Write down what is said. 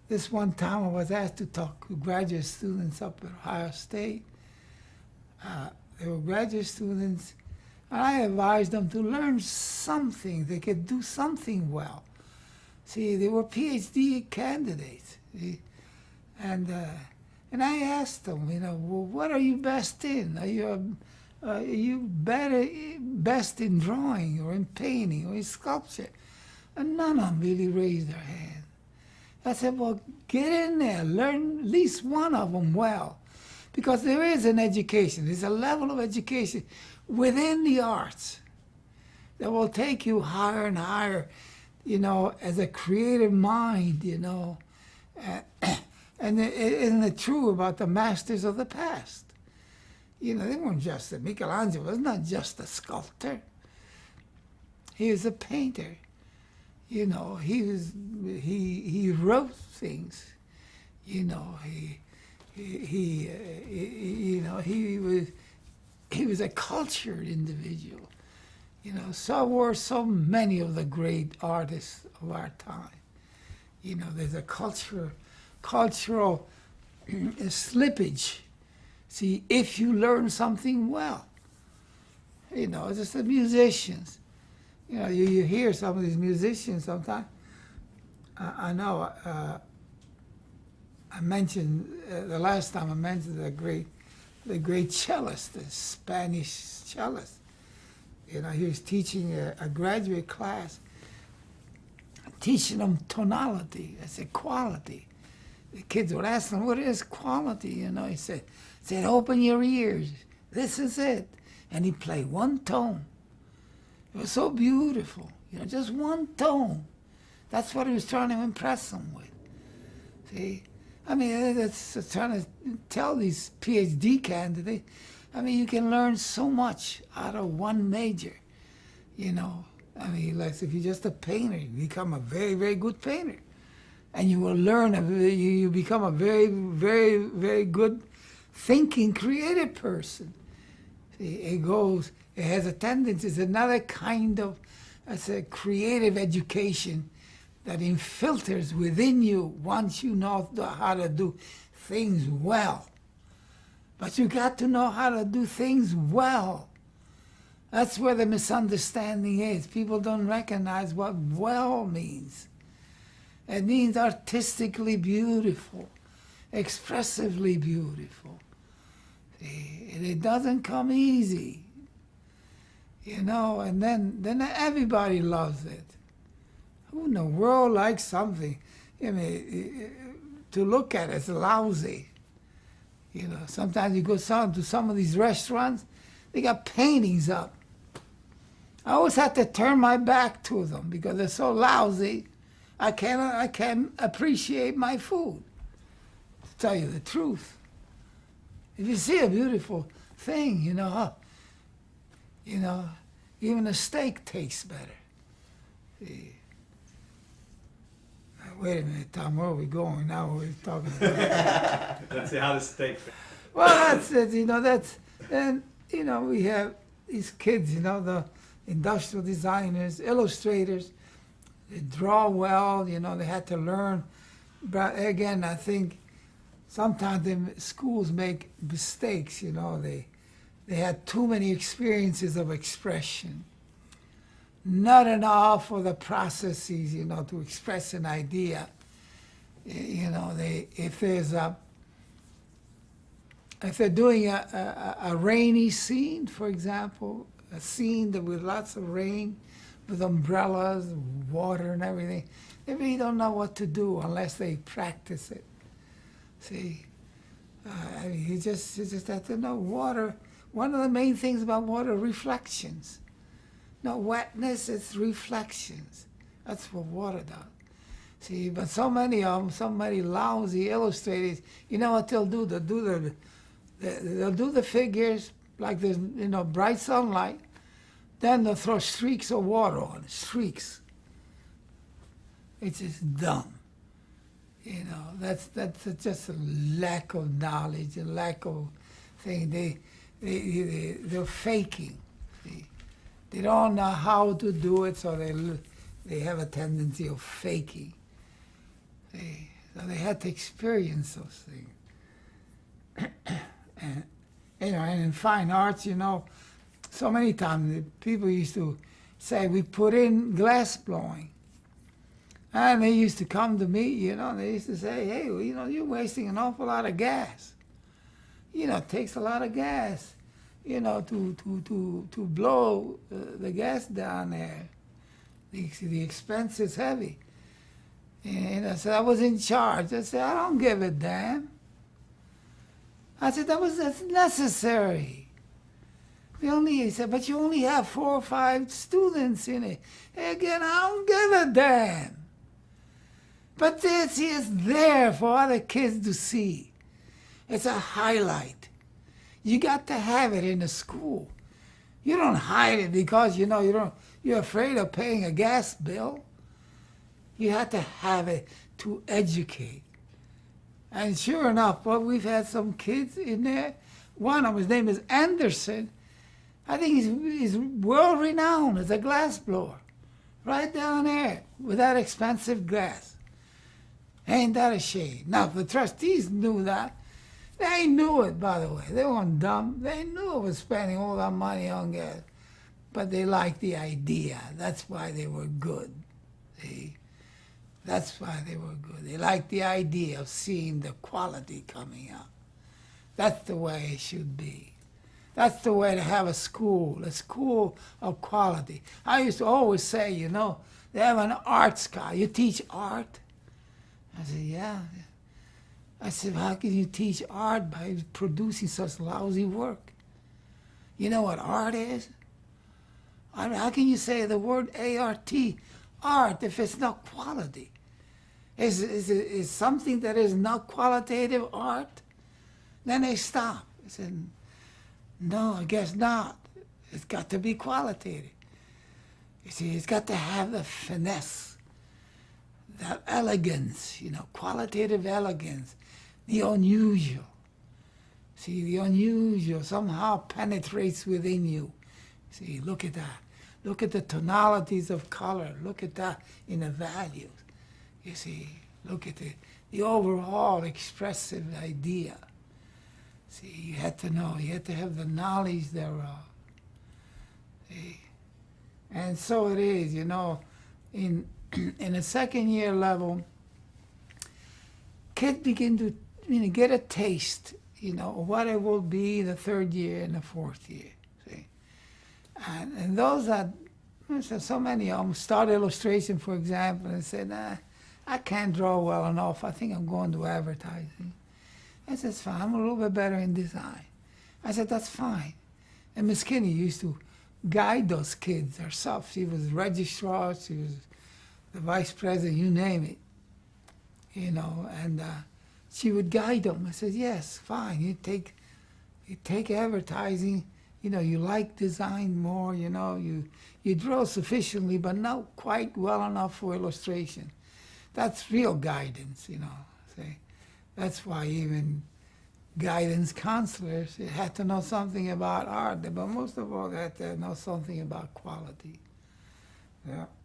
This one time I was asked to talk to graduate students up at Ohio State. They were graduate students, and I advised them to learn something. They could do something well. See, they were PhD candidates. See? And I asked them, you know, well, what are you best in? Are you best in drawing or in painting or in sculpture? And none of them really raised their hand. I said, well, get in there, learn at least one of them well. Because there is an education, there's a level of education within the arts that will take you higher and higher, you know, as a creative mind, you know. And isn't it true about the masters of the past? You know, they weren't just, Michelangelo was not just a sculptor. He was a painter. You know, he wrote things. You know, he was a cultured individual. You know, so were so many of the great artists of our time. You know, there's a cultural slippage. See, if you learn something well, you know, just the musicians. You know, you hear some of these musicians sometimes. I know. I mentioned the last time I mentioned the great cellist, the Spanish cellist. You know, he was teaching a graduate class, teaching them tonality. I said quality. The kids would ask him, "What is quality?" You know, he said, "Open your ears. This is it." And he played one tone. It was so beautiful, you know, just one tone. That's what he was trying to impress them with. See, I mean, that's trying to tell these PhD candidates. I mean, you can learn so much out of one major, you know. I mean, like if you're just a painter, you become a very, very good painter, and you will learn. You become a very, very, very good thinking, creative person. See, it has a tendency, it's another kind of, it's a creative education that infiltrates within you once you know how to do things well. But you got to know how to do things well. That's where the misunderstanding is. People don't recognize what well means. It means artistically beautiful, expressively beautiful. And it doesn't come easy, you know, and then everybody loves it. Who in the world likes something, I mean, to look at it's lousy. You know, sometimes you go to some of these restaurants, they got paintings up. I always have to turn my back to them because they're so lousy, I can't appreciate my food, to tell you the truth. If you see a beautiful thing, you know, even a steak tastes better. See. Now, wait a minute, Tom, where are we going now? We're talking about Let's see how the steak. Well, that's it, you know, and, you know, we have these kids, you know, the industrial designers, illustrators, they draw well, you know, they had to learn. But again, I think sometimes the schools make mistakes, you know, they had too many experiences of expression. Not enough for the processes, you know, to express an idea. You know, if they're doing a rainy scene, for example, a scene with lots of rain, with umbrellas, water and everything, they really don't know what to do unless they practice it. See, I mean, you just have to know water. One of the main things about water, reflections. No wetness, it's reflections. That's what water does. See, but so many of them, so many lousy illustrators, you know what they'll do? They'll do the figures like there's, you know, bright sunlight. Then they'll throw streaks of water on it, streaks. It's just dumb. You know, that's just a lack of knowledge, a lack of thing. They're faking. See? They don't know how to do it, so they have a tendency of faking. See? So they had to experience those things. And, and in fine arts, so many times the people used to say, we put in glass blowing. And they used to come to me, they used to say, hey, well, you're wasting an awful lot of gas. It takes a lot of gas, to blow the gas down there. The expense is heavy. And I said, I was in charge. I said, I don't give a damn. I said, that's necessary. He said, but you only have 4 or 5 students in it. Again, I don't give a damn. But this is there for other kids to see. It's a highlight. You got to have it in the school. You don't hide it because you're afraid of paying a gas bill. You have to have it to educate. And sure enough, we've had some kids in there. One of them, his name is Anderson. I think he's world-renowned as a glass blower. Right down there with that expensive glass. Ain't that a shame? Now, if the trustees knew that, they knew it, by the way. They weren't dumb. They knew it was spending all that money on gas. But they liked the idea. That's why they were good. See? That's why they were good. They liked the idea of seeing the quality coming out. That's the way it should be. That's the way to have a school of quality. I used to always say, they have an arts guy. You teach art? I said, yeah. I said, how can you teach art by producing such lousy work? You know what art is? How can you say the word A-R-T, art, if it's not quality? Is something that is not qualitative art? Then they stop. I said, no, I guess not. It's got to be qualitative. You see, it's got to have the finesse, that elegance, qualitative elegance, the unusual. See, the unusual somehow penetrates within you. See, look at that. Look at the tonalities of color. Look at that in the values. You see, look at the overall expressive idea. See, you had to know, you had to have the knowledge thereof. See? And so it is, in a second year level, kids begin to get a taste, of what it will be the third year and the fourth year. See? And those that, so many of them start illustration, for example, and say, nah, I can't draw well enough. I think I'm going to advertising. I said, it's fine. I'm a little bit better in design. I said, that's fine. And Miss Kinney used to guide those kids herself. She was registrar. She was the vice president, you name it. And she would guide them. I said, yes, fine. You take advertising. You like design more. You draw sufficiently, but not quite well enough for illustration. That's real guidance, See? That's why even guidance counselors had to know something about art, but most of all, they had to know something about quality. Yeah.